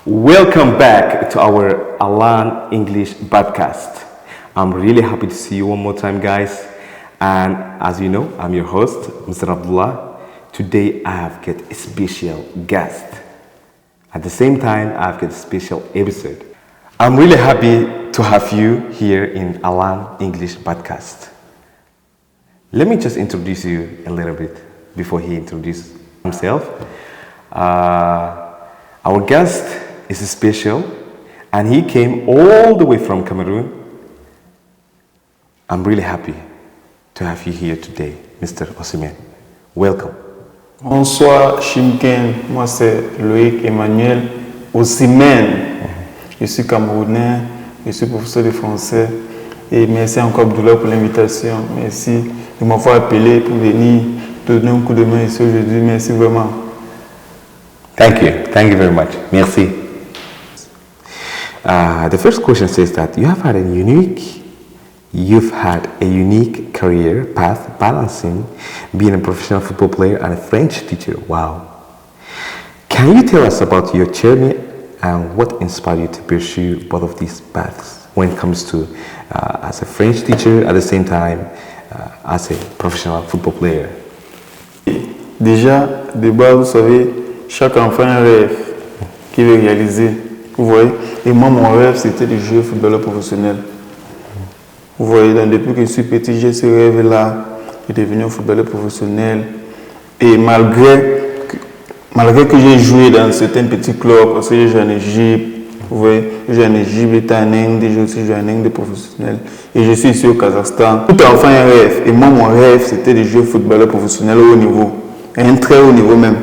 Welcome back to our Alan English podcast. I'm really happy to see you one more time, guys. And as you know, I'm your host, Mr. Abdullah. Today I have got a special guest. At the same time, I've got a special episode. I'm really happy to have you here in Alan English podcast. Let me just introduce you a little bit before he introduces himself. Our guest is special, and he came all the way from Cameroon. I'm really happy to have you here today, Mr. Osimhen. Welcome. Bonsoir Chimken, moi c'est Loïc Emmanuel Osimhen. Je suis camerounais, je suis professeur de français et merci encore Abdullah pour l'invitation. Merci de m'avoir appelé pour venir te donner un coup de main ici aujourd'hui. Merci vraiment. Thank you very much. Merci. The first question says that you've had a unique career path balancing being a professional football player and a French teacher. Wow. Can you tell us about your journey and what inspired you to pursue both of these paths when it comes to as a French teacher at the same time as a professional football player? Déjà, de base, vous savez, chaque enfant a un rêve qu'il veut réaliser. Vous voyez? Et moi, mon rêve, c'était de jouer footballeur professionnel. Vous voyez, donc depuis que je suis petit, j'ai ce rêve-là de devenir footballeur professionnel. Et malgré que j'ai joué dans certains petits clubs, parce que j'ai joué en Égypte, vous voyez, j'ai joué en Égypte, j'étais en Inde, j'ai aussi joué en Inde professionnel. Et je suis ici au Kazakhstan. Tout enfant a un rêve. Et moi, mon rêve, c'était de jouer footballeur professionnel au haut niveau. À un très haut niveau même.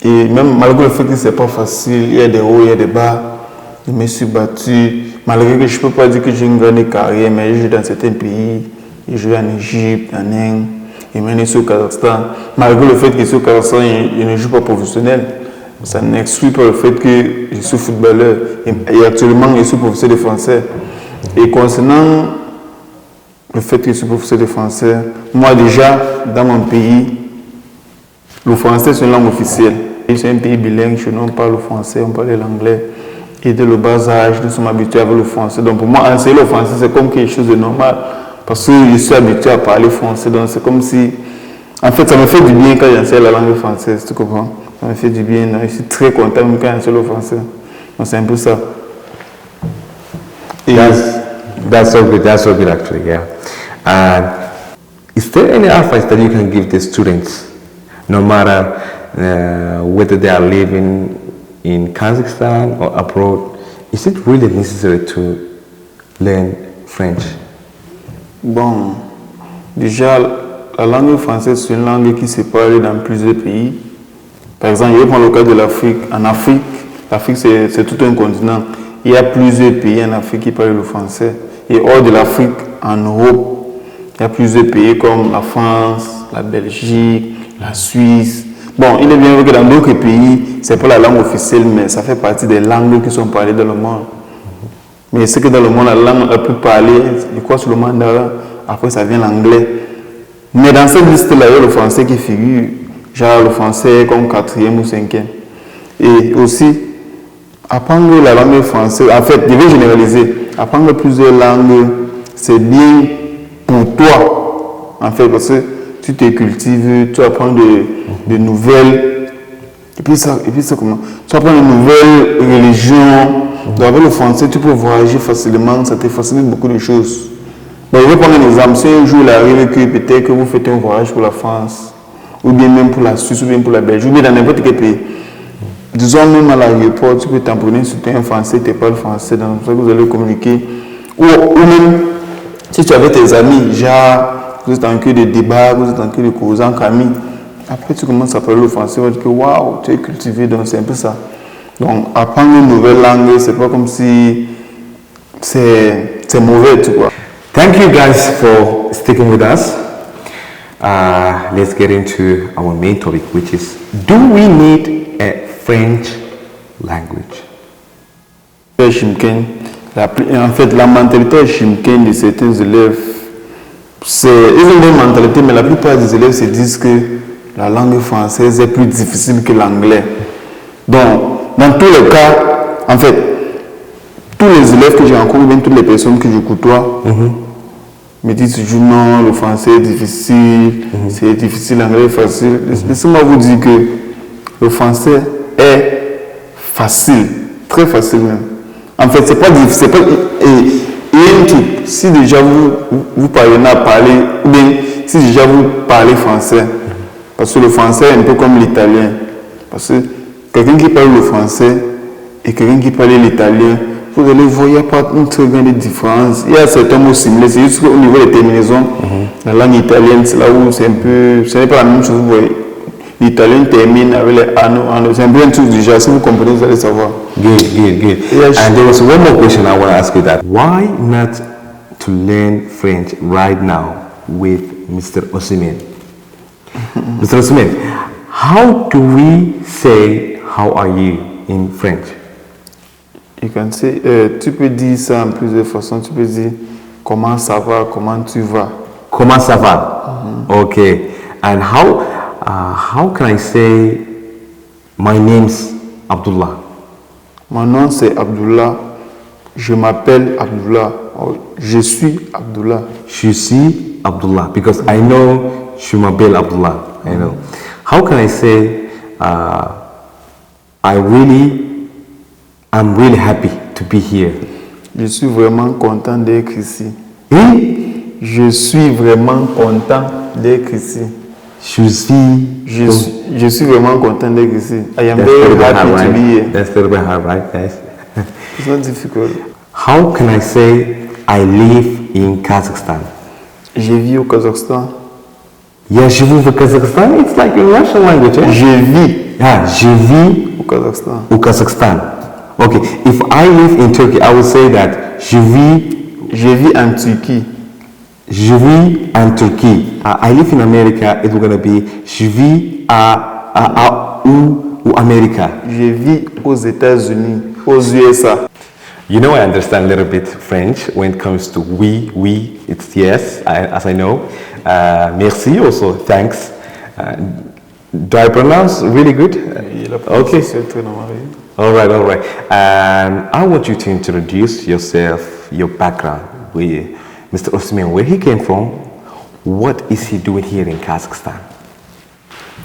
Et même malgré le fait que ce n'est pas facile, il y a des hauts, il y a des bas, je me suis battu. Malgré que je ne peux pas dire que j'ai une grande carrière, mais j'ai joué dans certains pays. J'ai joué en Égypte, en Inde, et même ici au Kazakhstan. Malgré le fait qu'ici au Kazakhstan, je ne joue pas professionnel, ça n'exclut pas le fait que je suis footballeur. Et actuellement, je suis professeur de français. Et concernant le fait que je suis professeur de français, moi déjà, dans mon pays, le français c'est une langue officielle. C'est un pays bilingue, chez nous on parle le français, on parle l'anglais. Et dès le bas âge, nous sommes habitués avec le français. Donc pour moi, enseigner le français, c'est comme quelque chose de normal. Parce que je suis habitué à parler français. Donc c'est comme si... En fait, ça me fait du bien quand j'enseigne la langue française, tu comprends? Ça me fait du bien. Donc, je suis très content même quand j'enseigne le français. Donc c'est un peu ça. Et that's so good actually, yeah. Is there any advice that you can give the students, no matter whether they are living in Kazakhstan or abroad? Is it really necessary to learn French? Bon, déjà, la langue française, c'est une langue qui se parle dans plusieurs pays. Par exemple, je prends le cas de l'Afrique. En Afrique, l'Afrique, c'est tout un continent. Il y a plusieurs pays en Afrique qui parlent le français. Et hors de l'Afrique, en Europe, il y a plusieurs pays comme la France, la Belgique, la Suisse. Bon, il est bien vrai que dans d'autres pays, ce n'est pas la langue officielle, mais ça fait partie des langues qui sont parlées dans le monde. Mais c'est que dans le monde, la langue la plus parlée, je crois, c'est le mandarin. Après, ça vient l'anglais. Mais dans cette liste-là, il y a le français qui figure. Genre le français comme 4e ou 5e. Et aussi, apprendre la langue française, en fait, je vais généraliser. Apprendre plusieurs langues, c'est bien pour toi. En fait, parce que tu te cultives, tu apprends de nouvelles. Et puis ça comment? Tu apprends de nouvelles religions. Donc avec le français, tu peux voyager facilement, ça te facilite beaucoup de choses. Donc je vais prendre un exemple. Si un jour il arrive que peut-être que vous faites un voyage pour la France, ou bien même pour la Suisse, ou bien pour la Belgique, ou bien dans n'importe quel pays. Disons même à l'aéroport, tu peux t'emprunter sur un français, tu parles français, dans ça que vous allez communiquer. Ou même, si tu avais tes amis, genre, vous êtes en queue de débat, vous êtes en queue de cause, en camille. Après, tu commences à parler le français, tu vas dire que waouh, tu es cultivé, donc c'est un peu ça. Donc, apprendre une nouvelle langue, c'est pas comme si c'est mauvais, tu vois. Thank you guys for sticking with us. Let's get into our main topic, which is, do we need a French language? Chimken, en fait, la mentalité chimken de certains élèves, ils ont une mentalité, mais la plupart des élèves se disent que la langue française est plus difficile que l'anglais. Donc, dans tous les cas, en fait, tous les élèves que j'ai rencontrés, même toutes les personnes que je côtoie, me disent toujours non, le français est difficile, c'est difficile, l'anglais est facile. Laissez-moi vous dire que le français est facile, très facile même. En fait, c'est pas difficile. Et un truc, si déjà vous parvenez à parler, ou bien si déjà vous parlez français, parce que le français est un peu comme l'italien. Parce que quelqu'un qui parle le français et quelqu'un qui parle l'italien, vous allez voir, il n'y a pas une très grande différence. Il y a certains mots similaires, c'est juste qu'au niveau des terminaisons, la langue italienne, c'est là où c'est un peu. Ce n'est pas la même chose, vous voyez. L'italien termine avec les anneaux. C'est un peu un truc déjà, si vous comprenez, vous allez savoir. Good. Yes. And there was one more question I want to ask you that. Why not to learn French right now with Mr. Osimhen? Mr. Osimhen, how do we say how are you in French? You can say, tu peux dire ça en plusieurs façons. Tu peux dire comment ça va, comment tu vas. Comment ça va? Okay. And how can I say my name's Abdullah? Mon nom c'est Abdullah. Je m'appelle Abdullah. Je suis Abdullah. Je suis Abdullah because I know je m'appelle Abdullah. I know. How can I say I'm really happy to be here? Je suis vraiment content d'être ici. Et je suis vraiment content d'être ici. Je suis vraiment content d'être ici. I am very happy to be here. That's a little bit hard, right, guys? It's not difficult. How can I say I live in Kazakhstan? Je vis au Kazakhstan. Yeah, je vis au Kazakhstan. It's like in Russian language, eh? Je vis. Yeah, je vis au Kazakhstan. Au Kazakhstan. Okay, if I live in Turkey, I would say that je vis en Turquie. Je vis en Turquie. I live in America. It's going to be je vis ou America. Je vis aux États-Unis, aux USA. You know, I understand a little bit French when it comes to oui, it's yes, as I know. Merci also, thanks. Do I pronounce really good? Okay. All right. And I want you to introduce yourself, your background with Mr. Osimhen, where he came from, what is he doing here in Kazakhstan?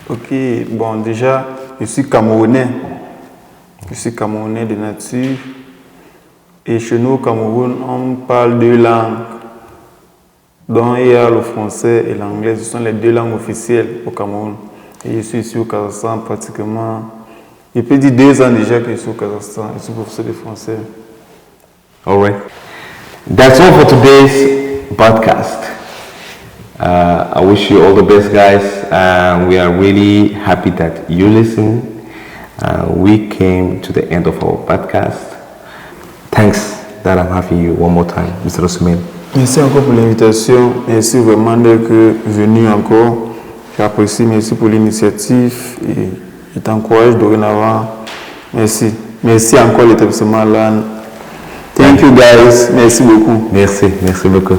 Ok, bon, déjà, je suis Camerounais. Je suis Camerounais de nature. Et chez nous, au Cameroun, on parle deux langues. Donc, il y a le français et l'anglais. Ce sont les deux langues officielles au Cameroun. Et je suis ici au Kazakhstan pratiquement, je peux dire 2 ans déjà que je suis au Kazakhstan. Je suis professeur de français. All right. That's all for today's podcast. I wish you all the best, guys. We are really happy that you listen. We came to the end of our podcast. Thanks that I'm having you one more time, Mr. Osimhen. Merci encore pour l'invitation. Merci vraiment d'être venu encore. J'apprécie. Merci pour l'initiative et je t'encourage dorénavant. Merci. Merci encore l'établissement LAN. Thank you guys. Merci beaucoup. Merci beaucoup.